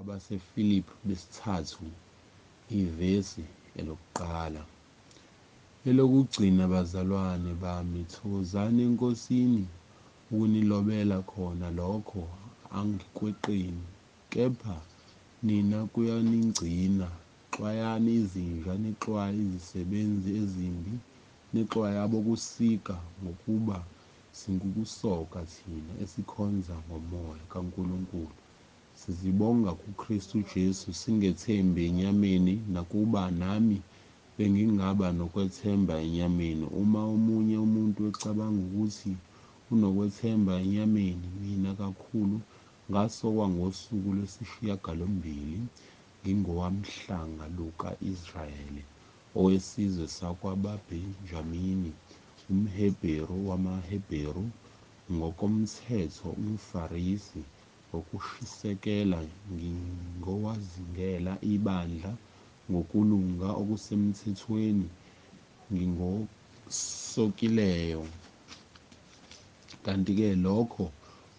kwabaseFilipi besithathu ivesi 1. Elokugcina, bazalwane bami, thokozani eNkosini. Ukunilobela khona lokho angikweqeni, kepha nina kuyanigcina. Xwayani izinja, nixwaye izisebenzi ezimbi, nixwaye abokusika, ngokuba singukusoka thina esikhonza ngoMoya kaNkulunkulu. Sizibonga kuKristu Jesu, singethembi enyameni, nakuba nami bengingaba nokwethemba enyameni. Uma omunye umuntu ecabanga ukuthi unokwethemba enyameni, mina kakhulu ngasokwa ngosuku lwesishiyagalombili, ngingowamhlanga luka-Israyeli, owesizwe sakwaBhenjamini, umHebheru wamaHebheru, ngokomthetho umFarisi, ngokushisekela ngingowazingela ibandla, ngokulunga okusemthethweni ngingosokileyo. Kanti-ke lokho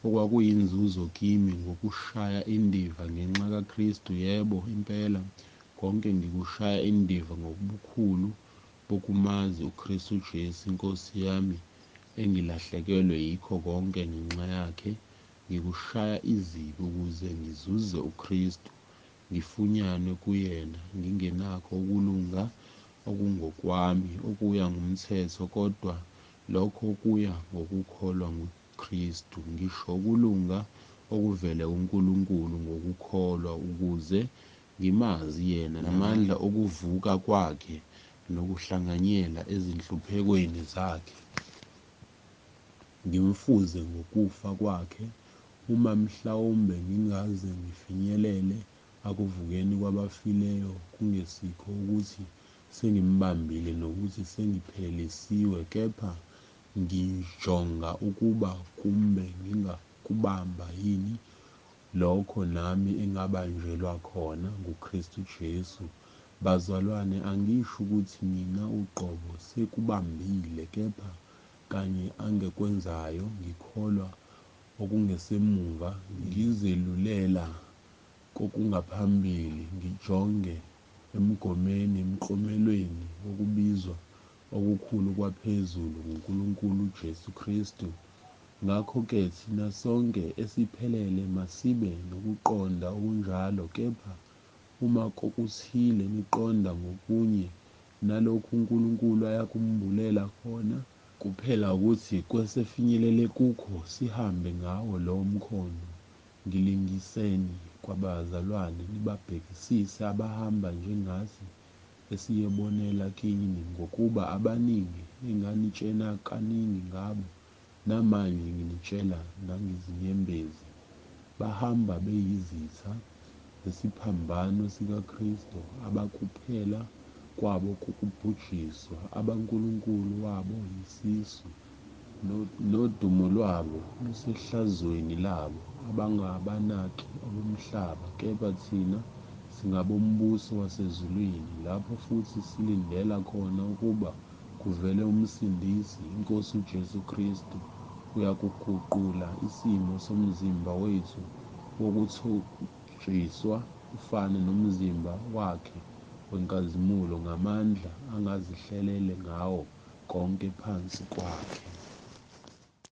okwakuyinzuzo kimi ngokushaya indiva ngenxa kaKristu, yebo impela, konke ngikushaya indiva ngobukhulu bokumazi uKristu Jesu iNkosi yami, engilahlekelwe yikho konke ngenxa yakhe. Ngikushaya izibi ukuze ngizuze uKristu, ngifunyanwe kuyena, ngingenakho ukulunga okungokwami, okuya ngumthetho, kodwa lokho okuya ngokukholwa nguKristu, ngisho ukulunga okuvela kuNkulunkulu ngokukholwa, ukuze ngimazi yena namandla okuvuka kwakhe nokuhlanganyela ezinhluphekweni zakhe, ngimfuze ngokufa kwakhe, uma mhlawumbe ngingaze ngifinyelele akuvukeni kwabafileyo, kungesikho ukuthi sengimbambile nokuthi sengiphelelisiwe, kepha ngijonga ukuba kumbe ngingakubamba yini lokho nami engabanjelwa khona nguKristu Jesu. Bazalwane, angisho ukuthi mina uqobo sekubambile, kepha kanye angikwenzayo ngikholwa okungesemuva, ngizelulela kokungaphambili, ngijonge emklomelweni wokubizwa okukhulu kwaphezulu nguNkulunkulu uJesu Kristu. Ngakho-ke thina sonke esiphelele masibe nokuqonda okunjalo, kepha uma kokuthile niqonda ngokunye nalokhu uNkulunkulu ayakumbulela khona, kuphela ukuthi kwesefinyelele kukho sihambe ngawo lowo mkhondo. Ngilingiseni kwabazalwane, nibabhekisise abahamba njengathi esiyebonela kini, ngokuba abaningi enganitshela kaningi ngabo, namanje nginitshela nangezinyembezi, bahamba beyizitha zesiphambano sikaKristu, abakuphela kwabo kukubhujiswa, abankulunkulu wabo yisisu, nodumo lwabo lusehlazweni labo, abangabanaki abomhlaba, kepha thina singabombuso wasezulwini, lapho futhi silindela khona ukuba kuvele uMsindisi, iNkosi uJesu Kristu. Uyakuguqula isimo somzimba wethu wokuthotshiswa ufane nomzimba wakhe wenkazimulo, ngamandla angazihlelele ngawo konke phansi kwakhe.